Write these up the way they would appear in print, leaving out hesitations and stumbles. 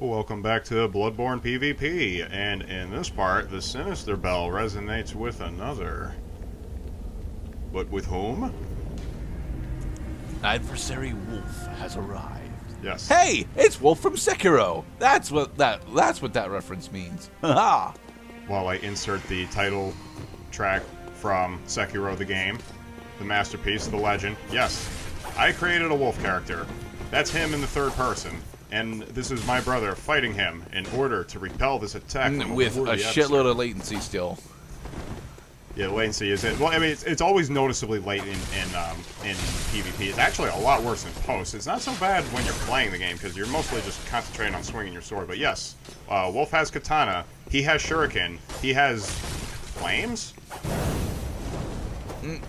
Welcome back to Bloodborne PVP, and in this part, the Sinister Bell resonates with another. But with whom? Adversary Wolf has arrived. Yes. Hey, it's Wolf from Sekiro. That's what that reference means. Haha. While I insert the title track from Sekiro the game, the masterpiece, the legend. Yes, I created a wolf character. That's him in the third person. And this is my brother fighting him in order to repel this attack with a shitload of latency still. Yeah, latency is it. Well, I mean, it's always noticeably late in PvP. It's actually a lot worse in post. It's not so bad when you're playing the game because you're mostly just concentrating on swinging your sword. But yes, Wolf has katana. He has shuriken. He has flames.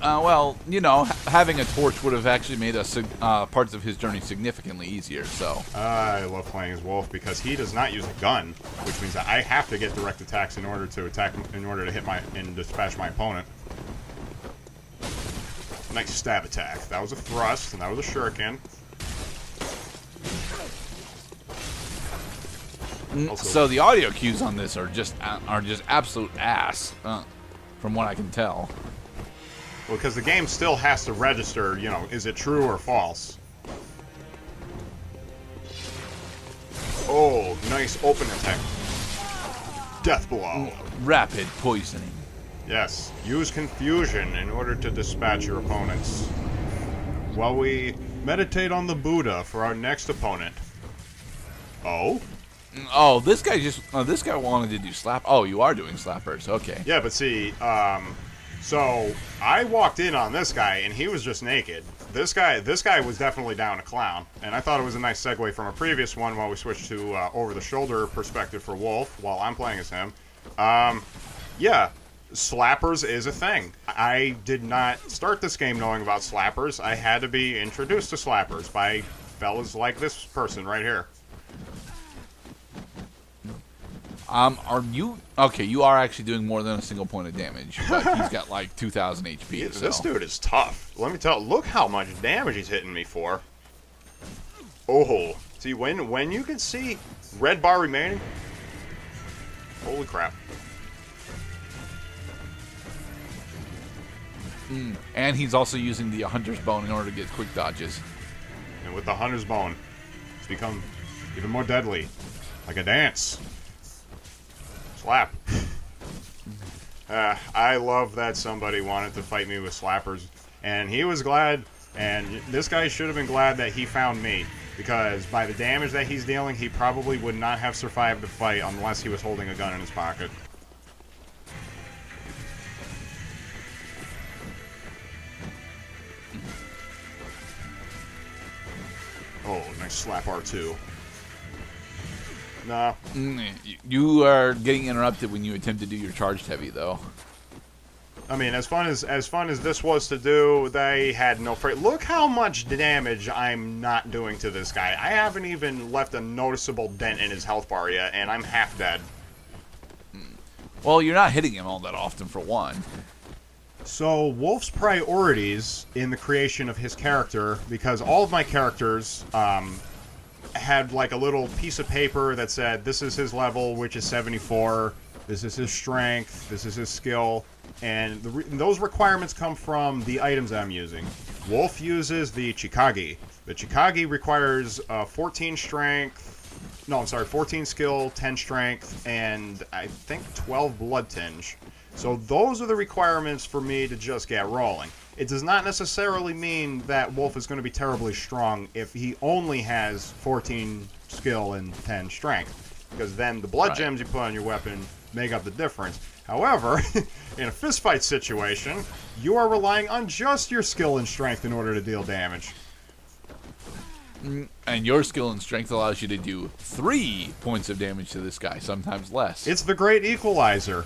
Well, you know, having a torch would have actually made parts of his journey significantly easier, so. I love playing as Wolf because he does not use a gun, which means that I have to get direct attacks in order to hit and dispatch my opponent. Nice stab attack. That was a thrust, and that was a shuriken. So the audio cues on this are just absolute ass, from what I can tell. Well, because the game still has to register, you know, is it true or false? Oh, nice open attack. Death blow. Rapid poisoning. Yes. Use confusion in order to dispatch your opponents. While we meditate on the Buddha for our next opponent. Oh? Oh, this guy wanted to do slap. Oh, you are doing slappers. Okay. Yeah, but see, so I walked in on this guy, and he was just naked. This guy was definitely down to clown, and I thought it was a nice segue from a previous one while we switched to over-the-shoulder perspective for Wolf while I'm playing as him. Yeah, slappers is a thing. I did not start this game knowing about slappers. I had to be introduced to slappers by fellas like this person right here. Are you okay? You are actually doing more than a single point of damage, but he's got like 2,000 HP. Yeah, so. This dude is tough. Let me tell. Look how much damage he's hitting me for. Oh, see when you can see red bar remaining. Holy crap! And he's also using the Hunter's Bone in order to get quick dodges. And with the Hunter's Bone, it's become even more deadly, like a dance. Slap. I love that somebody wanted to fight me with slappers, and he was glad, and this guy should have been glad that he found me, because by the damage that he's dealing, he probably would not have survived the fight unless he was holding a gun in his pocket. Oh, nice slap R2. Nah. You are getting interrupted when you attempt to do your charged heavy, though. I mean, as fun as this was to do, they had no freight. Look how much damage I'm not doing to this guy. I haven't even left a noticeable dent in his health bar yet, and I'm half dead. Well, you're not hitting him all that often, for one. So, Wolf's priorities in the creation of his character, because all of my characters, had like a little piece of paper that said this is his level, which is 74, this is his strength, this is his skill, and those requirements come from the items I'm using. Wolf uses the Chikage. The Chikage requires 14 strength, no, I'm sorry, 14 skill, 10 strength, and I think 12 blood tinge. So those are the requirements for me to just get rolling. It does not necessarily mean that Wolf is going to be terribly strong if he only has 14 skill and 10 strength, because then the blood gems you put on your weapon make up the difference. However, in a fistfight situation, you are relying on just your skill and strength in order to deal damage. And your skill and strength allows you to do 3 points of damage to this guy, sometimes less. It's the great equalizer.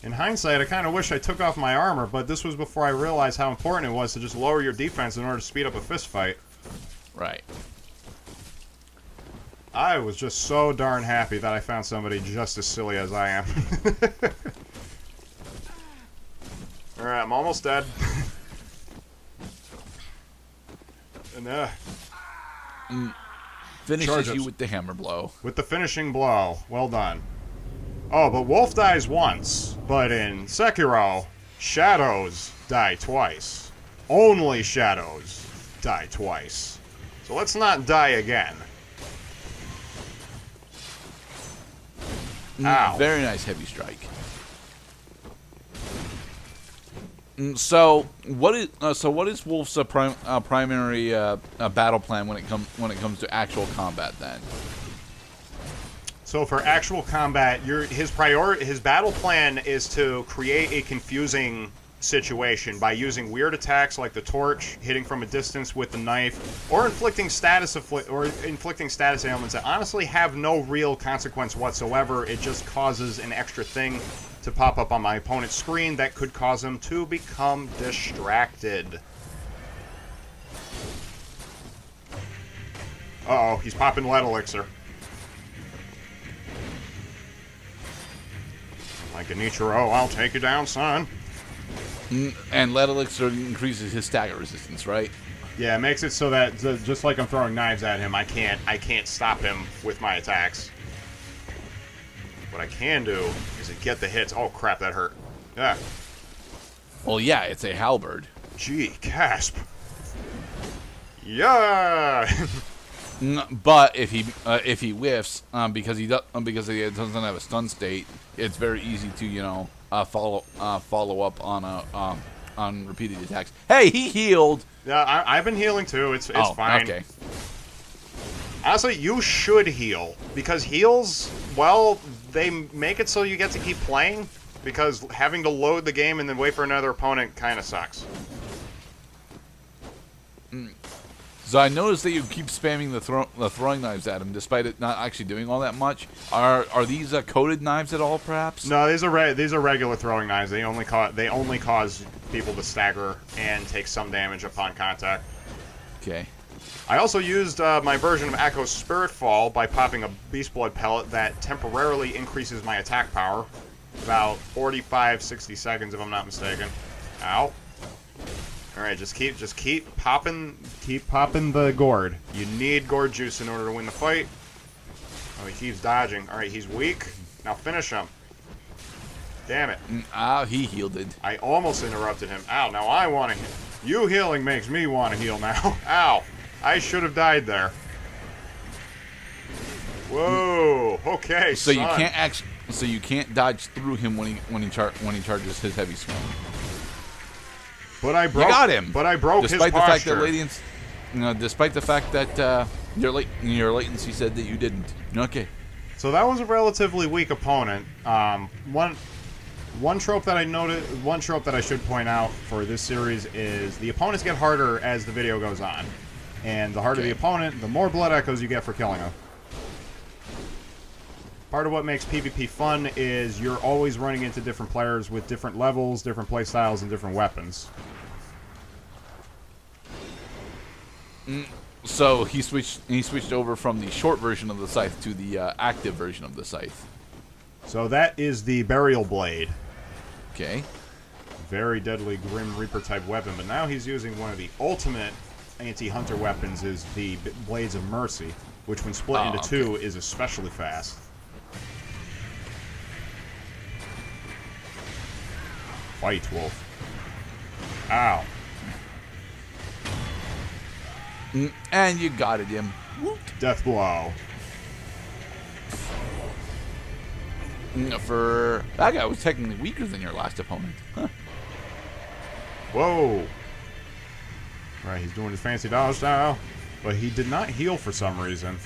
In hindsight, I kind of wish I took off my armor, but this was before I realized how important it was to just lower your defense in order to speed up a fist fight. Right. I was just so darn happy that I found somebody just as silly as I am. Alright, I'm almost dead. And Finishes Charges. you with the hammer blow. With the finishing blow. Well done. Oh, but Wolf dies once. But in Sekiro, shadows die twice. Only shadows die twice. So let's not die again. Ow. Very nice heavy strike. So what is Wolf's primary battle plan when it comes to actual combat then? So for actual combat, his battle plan is to create a confusing situation by using weird attacks like the torch, hitting from a distance with the knife, or inflicting status ailments that honestly have no real consequence whatsoever. It just causes an extra thing to pop up on my opponent's screen that could cause him to become distracted. Uh-oh, he's popping lead elixir. Like a Nichiro, I'll take you down, son. And lead elixir increases his stagger resistance, right? Yeah, it makes it so that just like I'm throwing knives at him, I can't stop him with my attacks. What I can do is get the hits. Oh crap, that hurt. Yeah. Well, yeah, it's a halberd. Geecasp. Yeah. But if he whiffs, because he doesn't have a stun state, it's very easy to follow up on repeated attacks. Hey, he healed. Yeah, I've been healing too. It's fine. Okay. Honestly, you should heal because heals, well, they make it so you get to keep playing because having to load the game and then wait for another opponent kind of sucks. So I noticed that you keep spamming the throwing knives at him, despite it not actually doing all that much. Are these coated knives at all, perhaps? No, these are regular throwing knives. They only cause people to stagger and take some damage upon contact. Okay. I also used my version of Echo's Spirit Fall by popping a Beast Blood pellet that temporarily increases my attack power, about 45-60 seconds if I'm not mistaken. Ow. Alright, just keep popping the gourd. You need gourd juice in order to win the fight. Oh, he keeps dodging. Alright, he's weak. Now finish him. Damn it. He healed it. I almost interrupted him. Ow, now I want to heal. You healing makes me want to heal now. Ow. I should have died there. Whoa. Okay, So son. you can't dodge through him when he charges his heavy swing. But I broke. You got him. But I broke despite his posture. Despite the fact that your latency said that you didn't. Okay. So that was a relatively weak opponent. One trope that I should point out for this series is the opponents get harder as the video goes on, and the harder the opponent, the more blood echoes you get for killing them. Part of what makes PvP fun is you're always running into different players with different levels, different playstyles, and different weapons. So he switched over from the short version of the scythe to the active version of the scythe. So that is the Burial Blade. Okay. Very deadly Grim Reaper type weapon, but now he's using one of the ultimate anti-hunter weapons, is the Blades of Mercy, which when split into two is especially fast. Fight, Wolf. Ow. And you got it, him. Death blow. For that guy was technically weaker than your last opponent. Huh. Whoa. Right, he's doing his fancy dodge style, but he did not heal for some reason.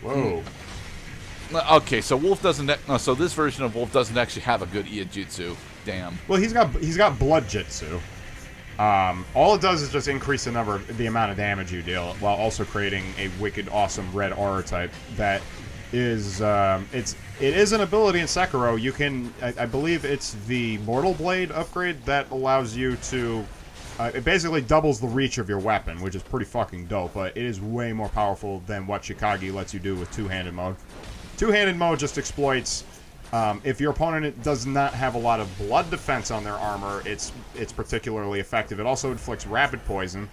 Whoa. Okay, so Wolf doesn't. So this version of Wolf doesn't actually have a good Iajutsu. Damn. Well, he's got blood jitsu. All it does is just increase the amount of damage you deal, while also creating a wicked, awesome red aura type that is it is an ability in Sekiro. You can, I believe it's the Mortal Blade upgrade that allows you to. It basically doubles the reach of your weapon, which is pretty fucking dope. But it is way more powerful than what Shikage lets you do with two-handed mode. Two-handed mode just exploits. If your opponent does not have a lot of blood defense on their armor, it's particularly effective. It also inflicts rapid poison.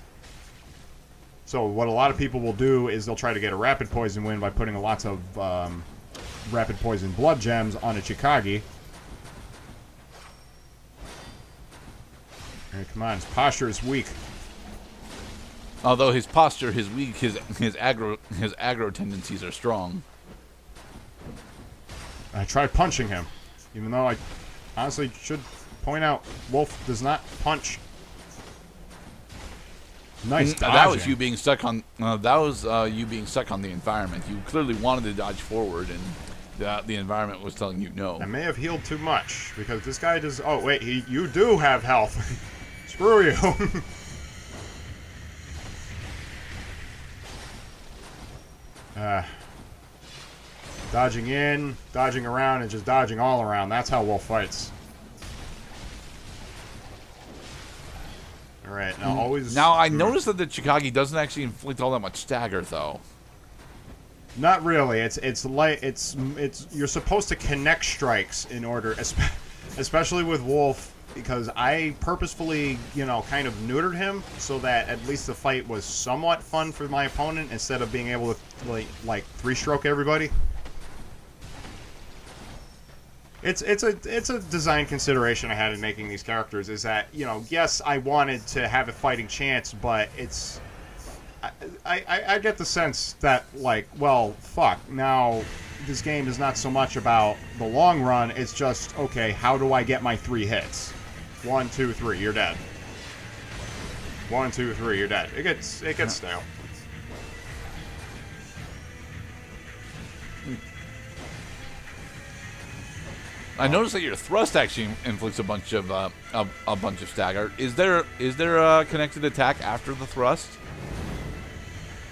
So what a lot of people will do is they'll try to get a rapid poison win by putting lots of rapid poison blood gems on a Chikagi. All right, come on, his posture is weak. Although his posture is weak, his aggro tendencies are strong. I tried punching him, even though I honestly should point out Wolf does not punch. Nice dodging. That was you being stuck on. You being stuck on the environment. You clearly wanted to dodge forward, and the environment was telling you no. I may have healed too much because this guy does. Oh wait, you do have health. Screw you. Dodging in, dodging around, and just dodging all around. That's how Wolf fights. Alright, now always... Now, I noticed that the Chikagi doesn't actually inflict all that much stagger, though. Not really. It's like... You're supposed to connect strikes in order... Especially with Wolf, because I purposefully, you know, kind of neutered him so that at least the fight was somewhat fun for my opponent instead of being able to, like three-stroke everybody. It's a design consideration I had in making these characters, is that, you know, yes, I wanted to have a fighting chance, but it's... I get the sense that, like, well, fuck, now this game is not so much about the long run, it's just, okay, how do I get my 3 hits? 1, 2, 3, you're dead. 1, 2, 3, you're dead. It gets stale. I noticed that your thrust actually inflicts a bunch of stagger. Is there a connected attack after the thrust?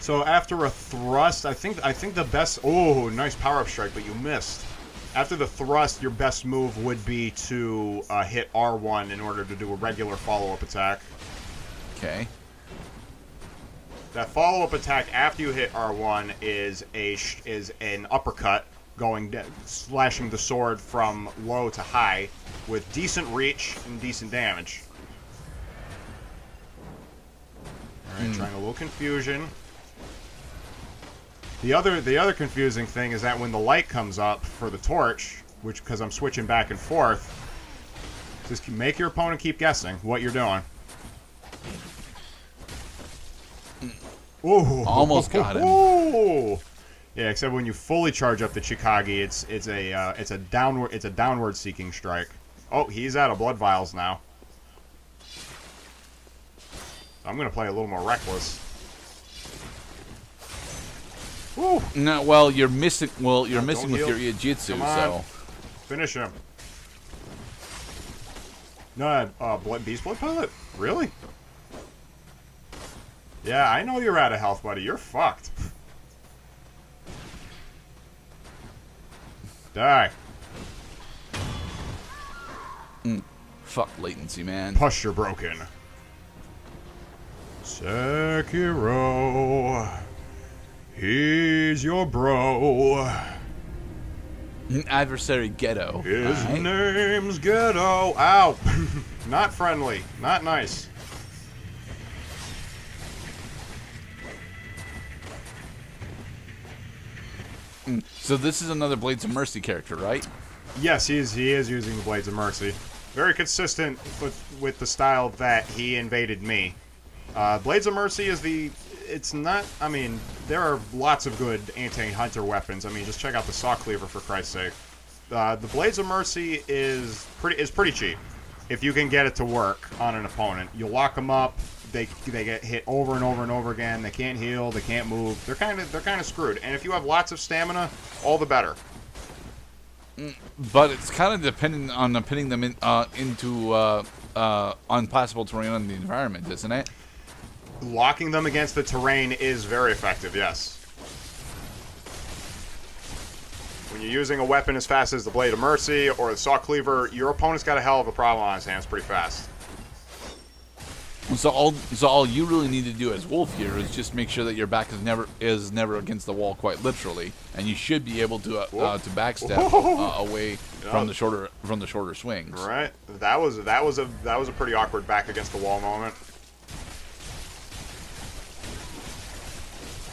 So after a thrust, I think the best... Oh, nice power-up strike, but you missed. After the thrust, your best move would be to hit R1 in order to do a regular follow-up attack. Okay. That follow-up attack after you hit R1 is an uppercut, slashing the sword from low to high with decent reach and decent damage. Alright, trying a little confusion. The other confusing thing is that when the light comes up for the torch, which, because I'm switching back and forth, just make your opponent keep guessing what you're doing. Ooh. Almost got him. Ooh. Yeah, except when you fully charge up the Chikagi, it's a downward seeking strike. Oh, he's out of blood vials now. I'm gonna play a little more reckless. Woo. No, well, you're missing. Well, you're missing with heal. your Iijitsu, Come on. so Finish him. No, Beast Blood Pilot? Really? Yeah, I know you're out of health, buddy. You're fucked. Die. fuck latency, man. Posture broken. Sekiro. He's your bro. Adversary Ghetto. His name's Ghetto. Ow. Not friendly. Not nice. So this is another Blades of Mercy character, right? Yes, he is using the Blades of Mercy. Very consistent with the style that he invaded me. Blades of Mercy is the... It's not... I mean, there are lots of good anti-hunter weapons. I mean, just check out the Saw Cleaver, for Christ's sake. The Blades of Mercy is pretty cheap. If you can get it to work on an opponent. You lock them up, they get hit over and over and over again. They can't heal, they can't move. They're kind of screwed. And if you have lots of stamina, all the better. But it's kind of dependent on putting them into unpassable terrain in the environment, isn't it? Locking them against the terrain is very effective, yes. When you're using a weapon as fast as the Blade of Mercy or the Saw Cleaver, your opponent's got a hell of a problem on his hands pretty fast. So all you really need to do as Wolf here is just make sure that your back is never against the wall, quite literally, and you should be able to backstep away from the shorter swings. Right. That was a pretty awkward back against the wall moment.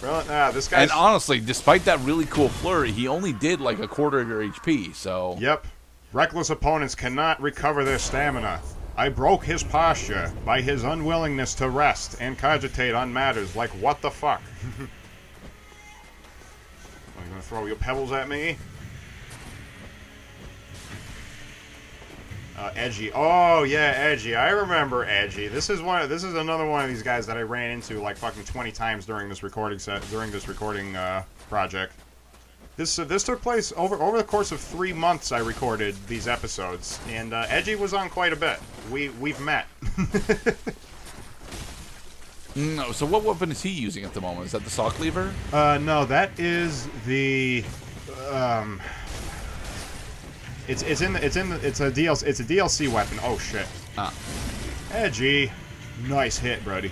Really? Nah, this guy's... And honestly, despite that really cool flurry, he only did like a quarter of your HP, so... Yep. Reckless opponents cannot recover their stamina. I broke his posture by his unwillingness to rest and cogitate on matters like what the fuck. Are you gonna throw your pebbles at me? Edgy. Oh yeah, Edgy. I remember Edgy. This is another one of these guys that I ran into like fucking 20 times during this recording project. This took place over the course of 3 months. I recorded these episodes, and Edgy was on quite a bit. We've met. No, so what weapon is he using at the moment? Is that the saw cleaver? No, that is the It's a DLC weapon. Oh shit. Edgy. Nice hit, buddy.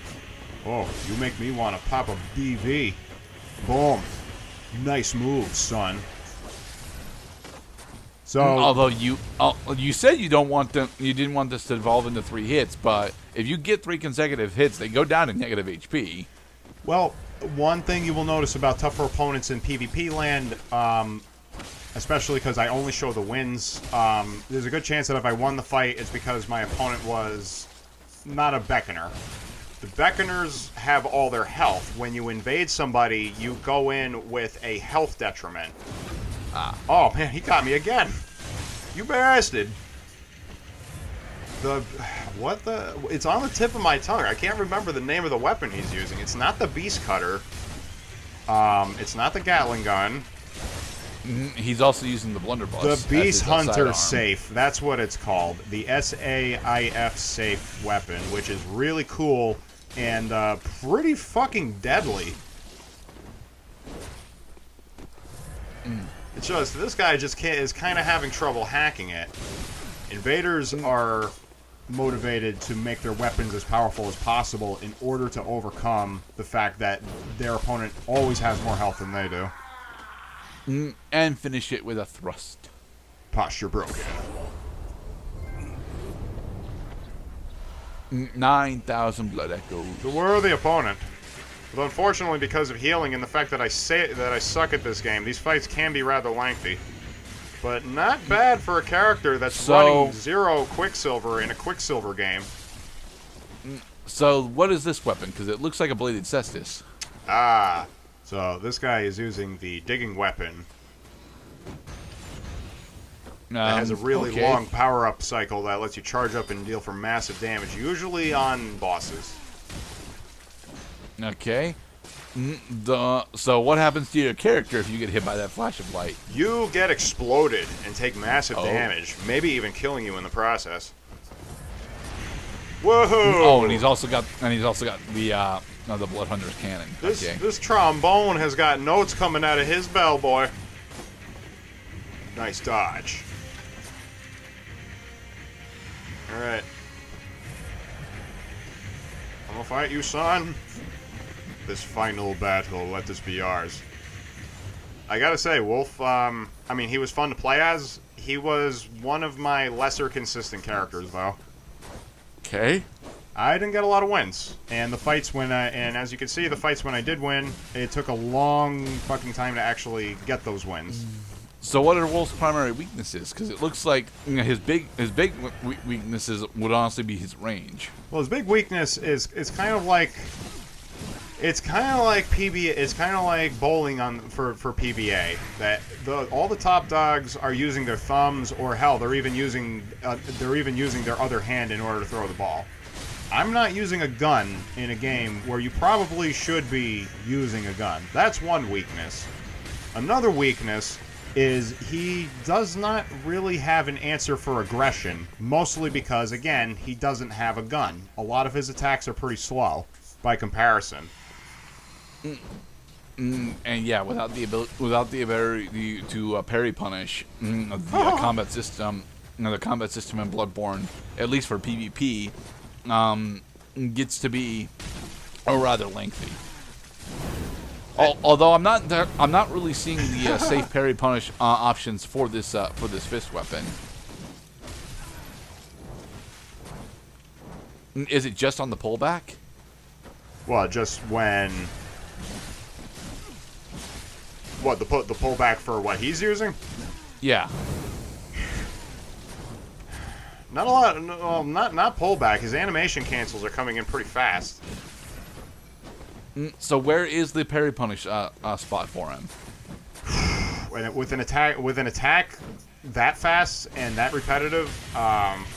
Oh, you make me want to pop a BV. Boom. Nice move, son. So although you said you didn't want this to evolve into 3 hits, but if you get 3 consecutive hits, they go down to negative HP. Well, one thing you will notice about tougher opponents in PvP land, especially because I only show the wins, there's a good chance that if I won the fight, it's because my opponent was not a beckoner. The beckoners have all their health. When you invade somebody, you go in with a health detriment. Oh man, he got me again. You bastard. It's on the tip of my tongue. I can't remember the name of the weapon he's using. It's not the beast cutter. It's not the Gatling gun. He's also using the blunderbuss. The Beast Hunter Safe. That's what it's called. The SAIF Safe weapon, which is really cool and pretty fucking deadly. It's just this guy is kind of having trouble hacking it. Invaders are motivated to make their weapons as powerful as possible in order to overcome the fact that their opponent always has more health than they do. And finish it with a thrust. Posture broken. 9,000 blood echoes. The worthy opponent. But unfortunately, because of healing and the fact that I suck at this game, these fights can be rather lengthy. But not bad for a character that's running 0 Quicksilver in a Quicksilver game. So what is this weapon? Because it looks like a bladed cestus. So this guy is using the digging weapon. It has a really long power-up cycle that lets you charge up and deal for massive damage, usually on bosses. Okay. So what happens to your character if you get hit by that flash of light? You get exploded and take massive damage, maybe even killing you in the process. Whoa! Oh, and he's also got the Blood Hunter's cannon. This trombone has got notes coming out of his bell, boy. Nice dodge. Alright. I'm gonna fight you, son. This final battle, let this be ours. I gotta say, Wolf, I mean, he was fun to play as. He was one of my lesser consistent characters, though. Okay. I didn't get a lot of wins, and the fights and as you can see, the fights when I did win, it took a long fucking time to actually get those wins. So what are Wolf's primary weaknesses? Because it looks like his big weaknesses would honestly be his range. Well, his big weakness is kind of like PBA. It's kind of like bowling for PBA. That all the top dogs are using their thumbs, or hell, they're even using their other hand in order to throw the ball. I'm not using a gun in a game where you probably should be using a gun. That's one weakness. Another weakness is he does not really have an answer for aggression, mostly because, again, he doesn't have a gun. A lot of his attacks are pretty slow by comparison. And yeah, without the ability to parry punish, the combat system in Bloodborne, at least for PvP, gets to be rather lengthy. Although I'm not really seeing the safe parry punish options for this fist weapon. Is it just on the pullback? Well, just when What, the pullback for what he's using? Yeah. Not a lot. Well, not pullback. His animation cancels are coming in pretty fast. So where is the parry punish spot for him? With an attack that fast and that repetitive,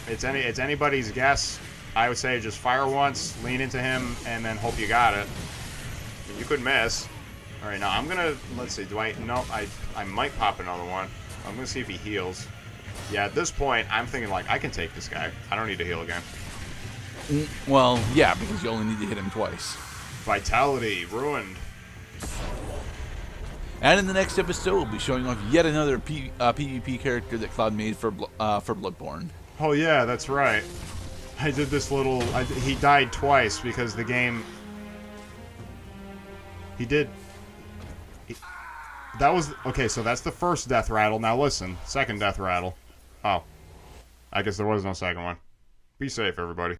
it's anybody's guess. I would say just fire once, lean into him, and then hope you got it. I mean, you could miss. All right, now I'm gonna, let's see. Do I? No, I might pop another one. I'm gonna see if he heals. Yeah, at this point, I'm thinking like I can take this guy. I don't need to heal again. Well, yeah, because you only need to hit him twice. Vitality ruined. And in the next episode, we'll be showing off yet another PvP character that Cloud made for Bloodborne. Oh yeah, that's right. I did this little. He died twice because the game. He did. That was okay. So that's the first death rattle. Now listen, second death rattle. Oh, I guess there was no second one. Be safe, everybody.